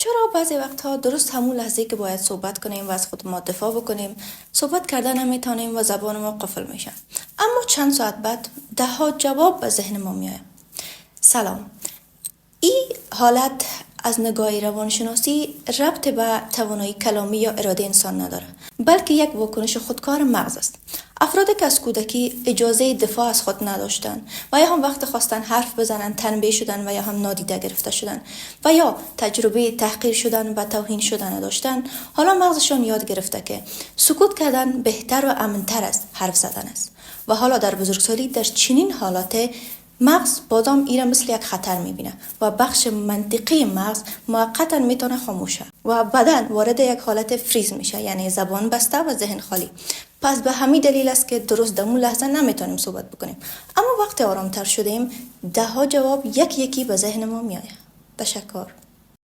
چرا بعضی وقتها درست همون لحظه که باید صحبت کنیم و از خود ما دفاع بکنیم صحبت کردن نمیتونیم و زبان ما قفل میشه، اما چند ساعت بعد ده ها جواب به ذهن ما میاد. سلام. این حالت از نگاه روانشناسی ربط به توانایی کلامی یا اراده انسان نداره، بلکه یک واکنش خودکار مغز است. افرادی که از کودکی اجازه دفاع از خود نداشتن و یا هم وقت خواستن حرف بزنن تنبیه شدن و یا هم نادیده گرفته شدن و یا تجربه تحقیر شدن و توهین شدن نداشتن، حالا مغزشان یاد گرفته که سکوت کردن بهتر و امن‌تر از حرف زدن است و حالا در بزرگسالی در چنین حالات مغز بازم ایره مثل یک خطر میبینه و بخش منطقی مغز موقتا میتونه خاموشه و بدن وارد یک حالت فریز میشه، یعنی زبان بسته و ذهن خالی. پس به همین دلیل است که درست در اون لحظه نمیتونیم صحبت بکنیم، اما وقتی آرامتر شدیم ده ها جواب یکی به ذهن ما میاد. تشکر.